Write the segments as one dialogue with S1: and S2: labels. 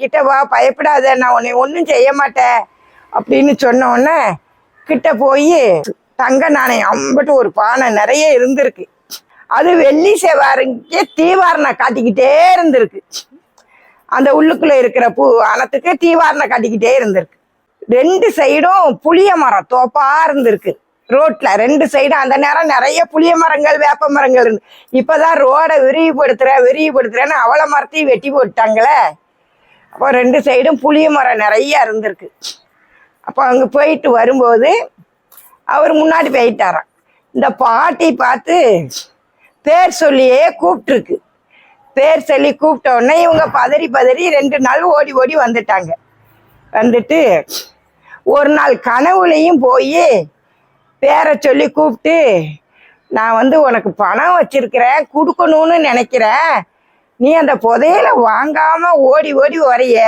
S1: கிட்ட வா, பயப்படாத, நான் உன்னை ஒன்றும் செய்ய மாட்டேன் அப்படின்னு சொன்ன உடனே கிட்ட போய் தங்க நாணயம் அம்பட்டு ஒரு பானை நிறைய இருந்திருக்கு. அது வெள்ளி செவ்வாய்க்கே தீவாரணை காட்டிக்கிட்டே இருந்திருக்கு. அந்த உள்ளுக்குள்ள இருக்கிற பூ அணத்துக்கு தீவாரணை காட்டிக்கிட்டே இருந்திருக்கு. 2 சைடும் புளிய மரம் தோப்பா இருந்திருக்கு. ரோட்ல 2 சைடும் அந்த நேரம் நிறைய புளிய மரங்கள், வேப்ப மரங்கள் இருந்து. இப்பதான் ரோடை விரிவுபடுத்துறேன்னு அவளை மரத்தையும் வெட்டி போட்டாங்களே. அப்போ 2 சைடும் புளிய மரம் நிறைய இருந்திருக்கு. அப்போ அங்கே போயிட்டு வரும்போது அவர் முன்னாடி போயிட்டாராம். இந்த பாட்டி பார்த்து பேர் சொல்லியே கூப்பிட்டுருக்கு. பேர் சொல்லி கூப்பிட்ட உடனே இவங்க பதறி 2 நாள் ஓடி வந்துட்டாங்க. வந்துட்டு ஒரு நாள் கனவுலையும் போய் பேரை சொல்லி கூப்பிட்டு, நான் உனக்கு பணம் வச்சிருக்கிறேன், கொடுக்கணும்னு நினைக்கிறேன், நீ அந்த புதையலை வாங்காம ஓடி வரைய,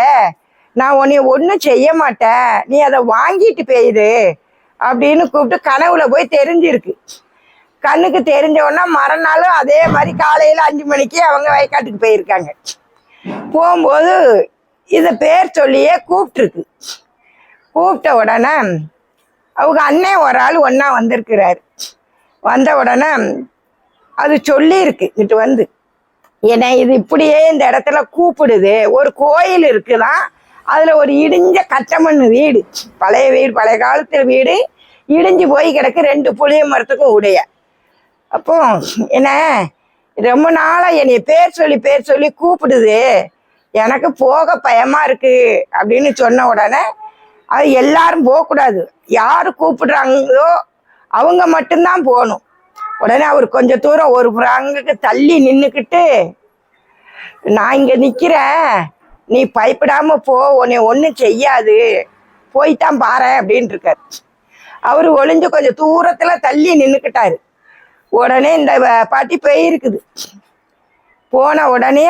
S1: நான் உன்னை ஒன்றும் செய்ய மாட்டேன், நீ அதை வாங்கிட்டு போயிரு அப்படின்னு கூப்பிட்டு கனவுல போய் தெரிஞ்சிருக்கு. கண்ணுக்கு தெரிஞ்ச உடனே மறுநாளும் அதே மாதிரி காலையில் 5 மணிக்கு அவங்க வயக்காட்டுக்கு போயிருக்காங்க. போகும்போது இதை பேர் சொல்லியே கூப்பிட்டுருக்கு. கூப்பிட்ட உடனே அவங்க அண்ணன் ஒரு ஆள் ஒன்றா வந்திருக்கிறாரு. வந்த உடனே அது சொல்லியிருக்கு இங்கிட்டு வந்து, ஏன்னா இது இப்படியே இந்த இடத்துல கூப்பிடுது. ஒரு கோயில் இருக்குதான், அதில் ஒரு இடிஞ்ச கட்டமண் வீடு, பழைய வீடு, பழைய காலத்தில் வீடு இடிஞ்சு போய் கிடக்கு, 2 புளிய மரத்துக்கும் உடைய. அப்போ என்ன ரொம்ப நாளாக என்னை பேர் சொல்லி கூப்பிடுது, எனக்கு போக பயமாக இருக்கு அப்படின்னு சொன்ன உடனே, அது எல்லாரும் போகக்கூடாது, யார் கூப்பிடுறாங்களோ அவங்க மட்டும்தான் போகணும். உடனே அவர் கொஞ்சம் தூரம் ஒரு அங்குக்கு தள்ளி நின்றுக்கிட்டு, நான் இங்கே நிற்கிறேன், நீ பயப்படாம போ, உன்னை ஒன்றும் செய்யாது, போய்தான் பாரு அப்படின்ட்டு இருக்காரு. அவர் ஒளிஞ்சு கொஞ்சம் தூரத்துல தள்ளி நின்றுக்கிட்டாரு. உடனே இந்த பாட்டி போயிருக்குது. போன உடனே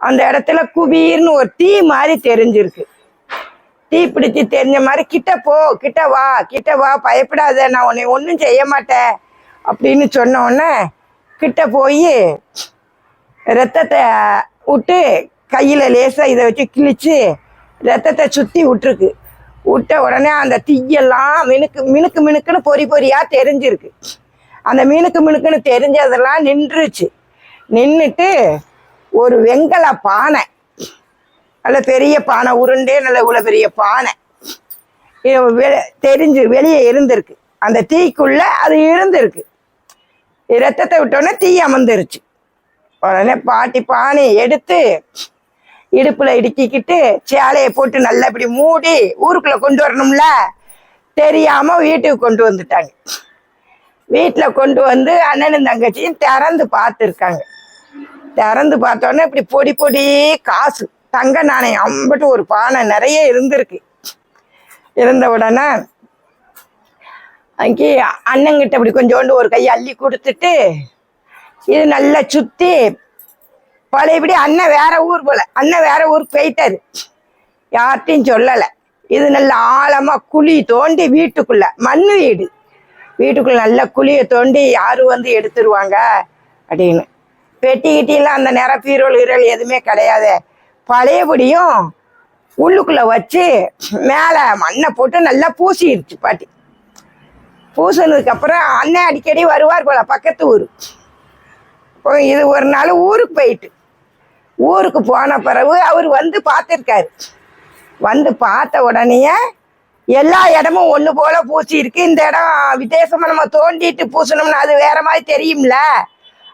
S1: அந்த இடத்துல குபீர்னு ஒரு தீ மாதிரி தெரிஞ்சிருக்கு. தீ பிடிச்சி தெரிஞ்ச மாதிரி, கிட்ட வா, பயப்படாத, நான் உன்னை ஒன்றும் செய்ய மாட்டேன் அப்படின்னு சொன்ன உடனே கிட்ட போய் ரத்தத்தை விட்டு கையில் லேசாக இதை வச்சு கிழிச்சு ரத்தத்தை சுற்றி விட்டுருக்கு. விட்ட உடனே அந்த தீயெல்லாம் மினுக்குன்னு பொறியாக தெரிஞ்சிருக்கு. அந்த மினுக்குன்னு தெரிஞ்சதெல்லாம் நின்றுச்சு. நின்றுட்டு ஒரு வெங்கல பானை, நல்ல பெரிய பானை, உருண்டே நல்ல இவ்வளோ பெரிய பானை தெரிஞ்சு வெளியே இருந்திருக்கு. அந்த தீக்குள்ள அது இருந்திருக்கு. ரத்தத்தை விட்டோன்னே தீ அமர்ந்துருச்சு. உடனே பாட்டி பானையை எடுத்து இடுப்புல இடுக்கிக்கிட்டு சேலையை போட்டு நல்லா இப்படி மூடி ஊருக்குள்ள கொண்டு வரணும்ல, தெரியாம வீட்டுக்கு கொண்டு வந்துட்டாங்க. வீட்டில் கொண்டு வந்து அண்ணனும் தங்கச்சியும் திறந்து பார்த்துருக்காங்க. திறந்து பார்த்தோன்னே இப்படி பொடி காசு, தங்க நாணயம் அம்பட்டு ஒரு பானை நிறைய இருந்திருக்கு. இருந்த உடனே அங்கே அண்ணங்கிட்ட இப்படி கொஞ்சோண்டு ஒரு கையை அள்ளி கொடுத்துட்டு, இது நல்லா சுற்றி பழையபடி அண்ணன் வேற ஊருக்கு போயிட்டாரு, யார்கிட்டையும் சொல்லலை. இது நல்ல ஆழமா குழி தோண்டி வீட்டுக்குள்ள, மண் வீட்டுக்குள்ள நல்ல குழியை தோண்டி யாரு வந்து எடுத்துருவாங்க அப்படின்னு. பெட்டிக்கிட்டிலாம் அந்த நேரம் பீரோல் எதுவுமே கிடையாது. பழையபடியும் உள்ளுக்குள்ள வச்சு மேலே மண்ணை போட்டு நல்லா பூசிடுச்சு பாட்டி. பூசினதுக்கு அப்புறம் அண்ணன் அடிக்கடி வருவார் போல, பக்கத்து ஊர். இது ஒரு நாள் ஊருக்கு போன பிறகு அவர் வந்து பார்த்துருக்காரு. வந்து பார்த்த உடனே எல்லா இடமும் ஒன்று போல பூசி இருக்கு. இந்த இடம் வித்தியாசமா நம்ம தோண்டிட்டு பூசணும்னு அது வேற மாதிரி தெரியும்ல,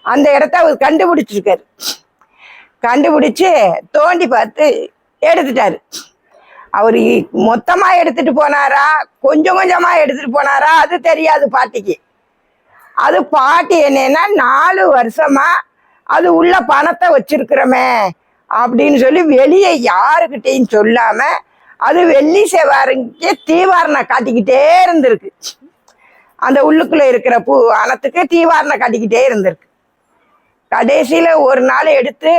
S1: அந்த இடத்த அவர் கண்டுபிடிச்சிருக்காரு. கண்டுபிடிச்சு தோண்டி பார்த்து எடுத்துட்டாரு. அவர் மொத்தமா எடுத்துட்டு போனாரா, கொஞ்சம் கொஞ்சமா எடுத்துட்டு போனாரா அது தெரியாது பாட்டிக்கு. அது பாட்டி என்னன்னா 4 வருஷமா அது உள்ள பணத்தை வச்சிருக்கிறோமே அப்படின்னு சொல்லி வெளியே யாருக்கிட்டையும் சொல்லாம அது வெள்ளி செவ்வாய்க்கே தீவாரணை காட்டிக்கிட்டே இருந்திருக்கு. அந்த உள்ளுக்குள்ள இருக்கிற பூ அணத்துக்கு தீவாரணை காட்டிக்கிட்டே இருந்திருக்கு. கடைசியில ஒரு நாள் எடுத்து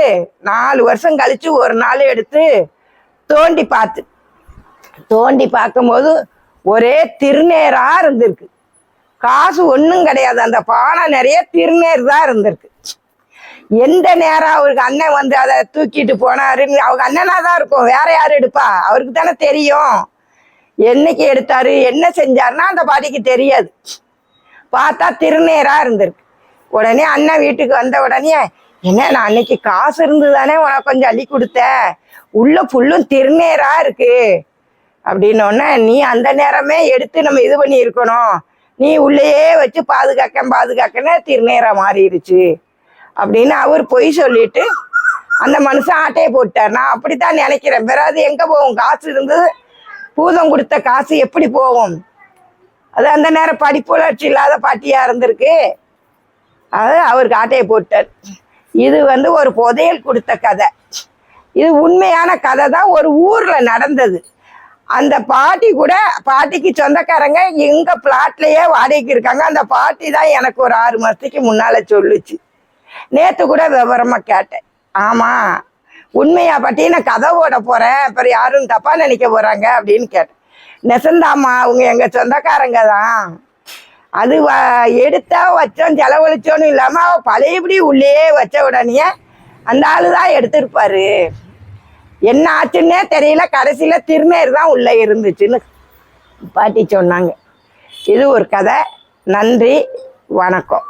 S1: 4 வருஷம் கழிச்சு ஒரு நாள் எடுத்து தோண்டி பார்க்கும்போது ஒரே திருநேரா இருந்திருக்கு. காசு ஒன்றும் கிடையாது, அந்த பானை நிறைய திருநேர் தான் இருந்திருக்கு. எந்த நேரம் அவருக்கு அண்ணன் வந்து அதை தூக்கிட்டு போனாருன்னு அவங்க அண்ணனா தான் இருக்கும், வேற யாரும் எடுப்பா? அவருக்கு தானே தெரியும் என்னைக்கு எடுத்தாரு என்ன செஞ்சாருன்னா அந்த பாட்டிக்கு தெரியாது. பார்த்தா திருநேரா இருந்திருக்கு. உடனே அண்ணன் வீட்டுக்கு வந்த உடனே, என்ன நான் அன்னைக்கு காசு இருந்து தானே உனக்கு கொஞ்சம் அள்ளி கொடுத்தேன், உள்ள புல்லும் திருநேரா இருக்கு அப்படின்னோடனே, நீ அந்த நேரமே எடுத்து நம்ம இது பண்ணி இருக்கணும், நீ உள்ளேயே வச்சு பாதுகாக்கன்னு திருநேரா மாறிடுச்சு அப்படின்னு அவர் பொய் சொல்லிட்டு அந்த மனுஷன் ஆட்டையை போட்டார். நான் அப்படித்தான் நினைக்கிறேன். பிறகு எங்க போகும்? காசு இருந்தது, பூதம் கொடுத்த காசு எப்படி போகும்? அது அந்த நேரம் படிப்பு வளர்ச்சி இல்லாத பாட்டியா இருந்திருக்கு. அது அவருக்கு ஆட்டையை போட்டார். இது வந்து ஒரு புதையல் கொடுத்த கதை. இது உண்மையான கதை தான், ஒரு ஊர்ல நடந்தது. அந்த பாட்டி கூட, பாட்டிக்கு சொந்தக்காரங்க எங்க பிளாட்லயே வாடகைக்கு இருக்காங்க. அந்த பாட்டி தான் எனக்கு ஒரு 6 மாசத்துக்கு முன்னால சொல்லுச்சு. நேத்து கூட விவரமா கேட்டேன். ஆமா உண்மையா பாட்டி, நான் கதை ஓட போறேன், அப்புறம் யாரும் தப்பா நினைக்க போறாங்க அப்படின்னு கேட்டேன். நெசந்தாமா அவங்க எங்க சொந்தக்காரங்க தான். அது எடுத்தா வச்சோம் செலவழிச்சோன்னு இல்லாம பழையபடி உள்ளே வச்ச உடனே அந்த ஆளு தான் எடுத்திருப்பாரு. என்ன ஆச்சுன்னே தெரியல, கடைசியில திருநேர் தான் உள்ள இருந்துச்சுன்னு பாட்டி சொன்னாங்க. இது ஒரு கதை. நன்றி, வணக்கம்.